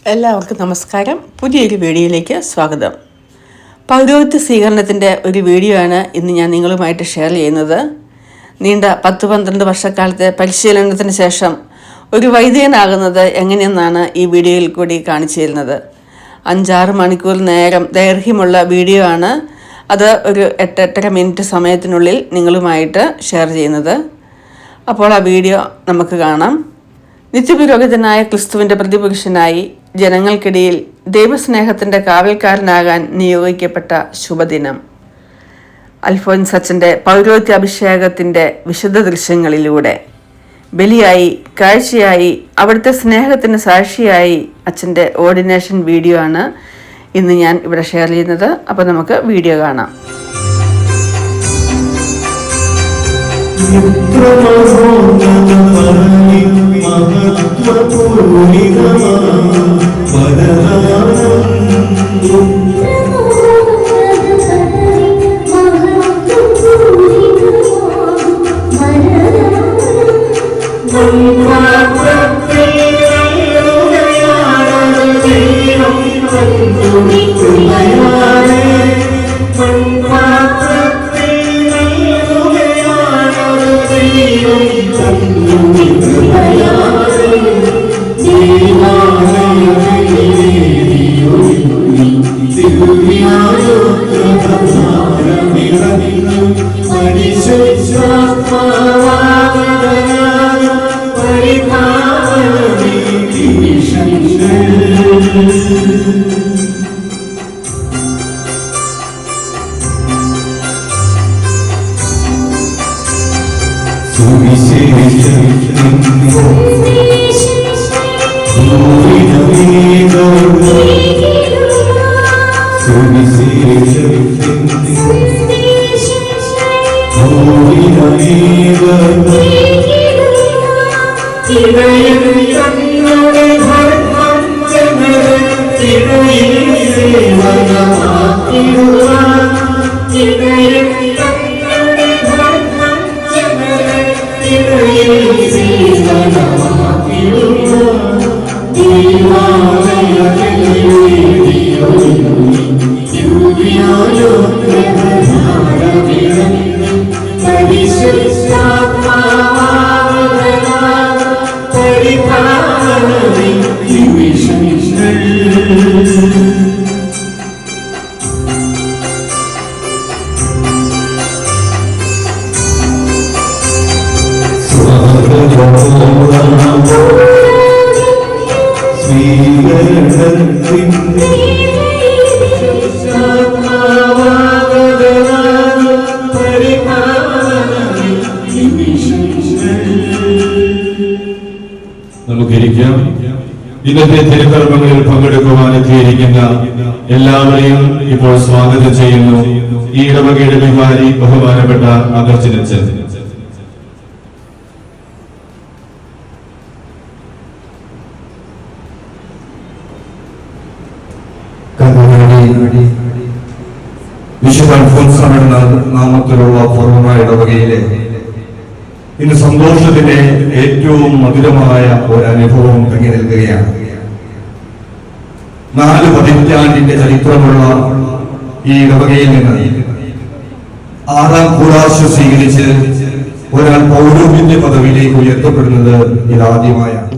എല്ലാവർക്കും നമസ്കാരം. പുതിയൊരു വീഡിയോയിലേക്ക് സ്വാഗതം. പൗരോഹിത്യ സ്വീകരണത്തിൻ്റെ ഒരു വീഡിയോ ആണ് ഇന്ന് ഞാൻ നിങ്ങളുമായിട്ട് ഷെയർ ചെയ്യുന്നത്. നീണ്ട 10-12 വർഷക്കാലത്തെ പരിശീലനത്തിന് ശേഷം ഒരു വൈദികനാകുന്നത് എങ്ങനെയെന്നാണ് ഈ വീഡിയോയിൽ കൂടി കാണിച്ചു തരുന്നത്. 5-6 മണിക്കൂർ നേരം ദൈർഘ്യമുള്ള വീഡിയോ ആണ്. അത് ഒരു 8-8.5 മിനിറ്റ് സമയത്തിനുള്ളിൽ നിങ്ങളുമായിട്ട് ഷെയർ ചെയ്യുന്നത്. അപ്പോൾ ആ വീഡിയോ നമുക്ക് കാണാം. നിത്യപുരോഹിതനായ ക്രിസ്തുവിൻ്റെ പ്രതിപുരുഷനായി ജനങ്ങൾക്കിടയിൽ ദൈവസ്നേഹത്തിൻ്റെ കാവൽക്കാരനാകാൻ നിയോഗിക്കപ്പെട്ട ശുഭദിനം. അൽഫോൻസ് അച്ഛൻ്റെ പൗരോഹിത്യ അഭിഷേകത്തിൻ്റെ വിശുദ്ധ ദൃശ്യങ്ങളിലൂടെ ബലിയായി, കാഴ്ചയായി, അവിടുത്തെ സ്നേഹത്തിന് സാക്ഷിയായി അച്ഛൻ്റെ ഓർഡിനേഷൻ വീഡിയോ ആണ് ഇന്ന് ഞാൻ ഇവിടെ ഷെയർ ചെയ്യുന്നത്. അപ്പോൾ നമുക്ക് വീഡിയോ കാണാം. നമുക്കിരിക്കാം. ഇന്നത്തെ തിരുക്കർമ്മങ്ങളിൽ പങ്കെടുക്കുവാൻ എത്തിയിരിക്കുന്ന എല്ലാവരെയും ഇപ്പോൾ സ്വാഗതം ചെയ്യുന്നു. ഈ ഇടവകയുടെ വികാരി ബഹുമാനപ്പെട്ട അഗർജനച്ചൻ. വിശുദ്ധ അൽഫോൻസ് എന്ന നാമത്തിലുള്ള പൂർവമായ ഇടവകയിലെ ഇന്ന് സന്തോഷത്തിന്റെ ഏറ്റവും മധുരമായ ഒരു അനുഭവം തങ്ങി നിൽക്കുകയാണ്. 4 പതിറ്റാണ്ടിന്റെ ചരിത്രമുള്ള ഈ ഇടവകയിൽ നിന്ന് 6ാം കൂടാശ സ്വീകരിച്ച് ഒരാൾ പൗരോഹിത്യ പദവിയിലേക്ക് ഉയർത്തപ്പെടുന്നത് ഇതാദ്യമായാണ്.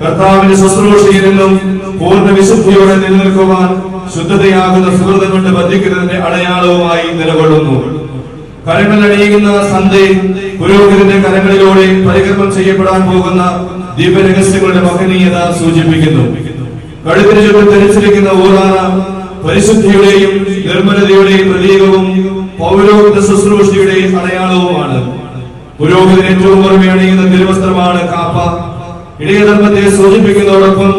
കർത്താവിന്റെ ശുശ്രൂഷയിലും പൂർണ്ണ വിശുദ്ധ പരിശുദ്ധിയോടെ നിലനിൽക്കുവാൻ ശുദ്ധതയാകുന്ന സുഹൃതം കൊണ്ട് ബന്ധിക്കുന്നതിന്റെ അടയാളവുമായി നിലകൊള്ളുന്നു. കരങ്ങളിലണിയുന്ന സന്ധി പുരോഹിതന്റെ കരങ്ങളിലൂടെ പരികർമ്മം ചെയ്യപ്പെടാൻ പോകുന്ന ദിവ്യരഹസ്യങ്ങളുടെ മഹനീയത സൂചിപ്പിക്കുന്നു. കഴുത്തിന് ചുറ്റും ധരിച്ചിരിക്കുന്ന ഊറാന പരിശുദ്ധിയുടെയും നിർമ്മലതയുടെയും പ്രതീകവും പൗരോഹിത ശുശ്രൂഷയുടെയും അടയാളവുമാണ്. പുരോഹിതൻ ഏറ്റവും പുറമെ അണിയുന്ന തിരുവസ്ത്രമാണ് കാപ്പ. ഇടയധർമ്മത്തെ സൂചിപ്പിക്കുന്നതോടൊപ്പം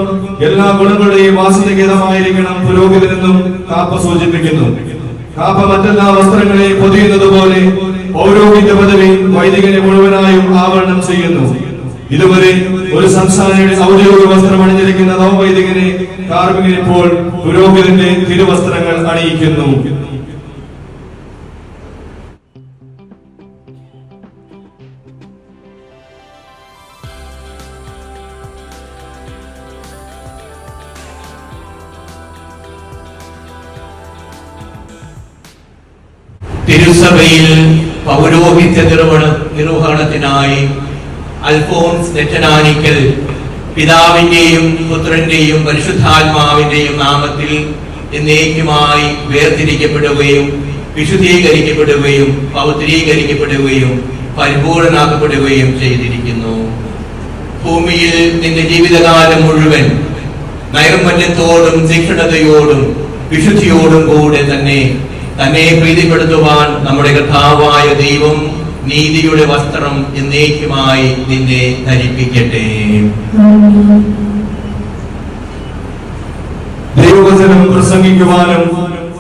എല്ലാ ഗുണങ്ങളുടെയും വാസനഗീതമായിരിക്കണം പുരോഹിതനെന്നും കാപ്പ സൂചിപ്പിക്കുന്നു. കാപ്പ മറ്റെല്ലാ വസ്ത്രങ്ങളെയും പൊതിയുന്നത് പോലെ പൗരോഹിത്യ പദവി വൈദികനെ മുഴുവനായും ആവരണം ചെയ്യുന്നു. ഇതുവരെ ഒരു സംസ്ഥാനയുടെ ഔദ്യോഗിക വസ്ത്രം അണിഞ്ഞിരിക്കുന്ന നവവൈദികനെ കാർമികൻ ഇപ്പോൾ പുരോഹിതന്റെ തിരുവസ്ത്രങ്ങൾ അണിയിക്കുന്നു. തിരുസഭയിൽ പൗരോഹിത്യ നിർവഹണത്തിനായി അൽഫോൻസ് നെറ്റനാനിക്കൽ പിതാവിന്റെയും പുത്രന്റെയും പരിശുദ്ധാത്മാവിന്റെയും നാമത്തിൽ എന്നേക്കുമായി വേർതിരിക്കപ്പെടുകയും വിശുദ്ധീകരിക്കപ്പെടുകയും പൗത്രീകരിക്കപ്പെടുകയും പരിപൂർണനാക്കപ്പെടുകയും ചെയ്തിരിക്കുന്നു. ഭൂമിയിൽ നിന്റെ ജീവിതകാലം മുഴുവൻ നൈർമല്യത്തോടും തീക്ഷ്ണതയോടും വിശുദ്ധിയോടും കൂടെ തന്നെ പ്രീതിപ്പെടുത്തുവാൻ നമ്മുടെ കർത്താവായ ദൈവം നീതിയുടെ വസ്ത്രം എന്നേക്കുമായി നിന്നെ ധരിപ്പിക്കട്ടെ. ദൈവവചനം പ്രസംഗിക്കുവാനും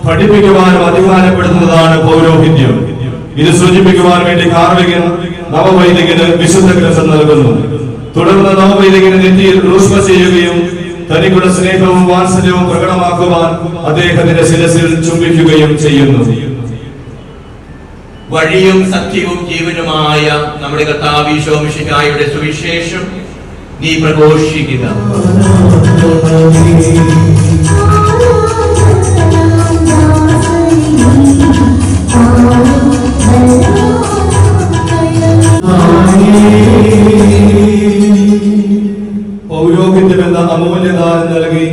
പഠിപ്പിക്കുവാനും അധികാരപ്പെടുത്തുന്നതാണ് പൗരോഹിത്യം. ഇത് സൂചിപ്പിക്കുവാൻ വേണ്ടി കാർമികൻ നവവൈദികന് വിശുദ്ധ ഗ്രന്ഥം നൽകുന്നു. തുടർന്ന് നവവൈദികന് നെറ്റിയിൽ റൂഷ്മ ചെയ്യുകയും തനിക്കുള്ള സ്നേഹവും വാത്സല്യവും പ്രകടമാക്കുവാൻ അദ്ദേഹത്തിന്റെ ശിരസിൽ ചുംബിക്കുകയും ചെയ്യുന്നു. വഴിയും സത്യവും ജീവനുമായ നമ്മുടെ കർത്താവ് ഈശോ മിശിഹായുടെ സുവിശേഷം നീ പ്രഘോഷിക്കുക. പൗരോഹിത്യം എന്ന അമൂല്യദാനം നൽകി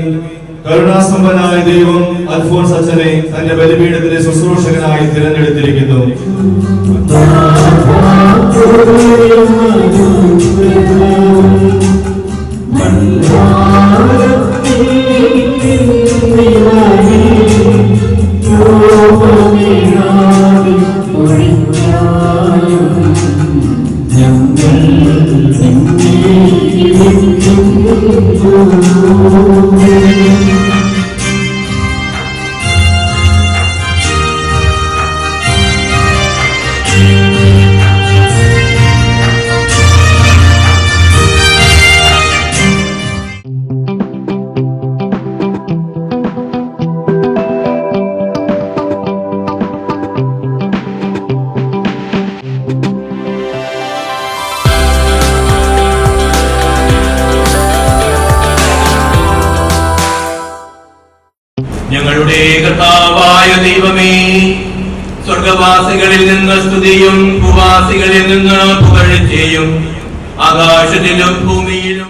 കരുണാസമ്പന്നായ ദൈവം അൽഫോൻസ് അച്ഛനെ തന്റെ ബലിപീഠത്തിലെ ശുശ്രൂഷകനായി തിരഞ്ഞെടുത്തിരിക്കുന്നു. ഞങ്ങളുടെ കർത്താവായ ദൈവമേ, സ്വർഗവാസികളിൽ നിന്ന് സ്തുതിയും ഭൂവാസികളിൽ നിന്ന് പുകഴ്ചയും ആകാശത്തിലും ഭൂമിയിലും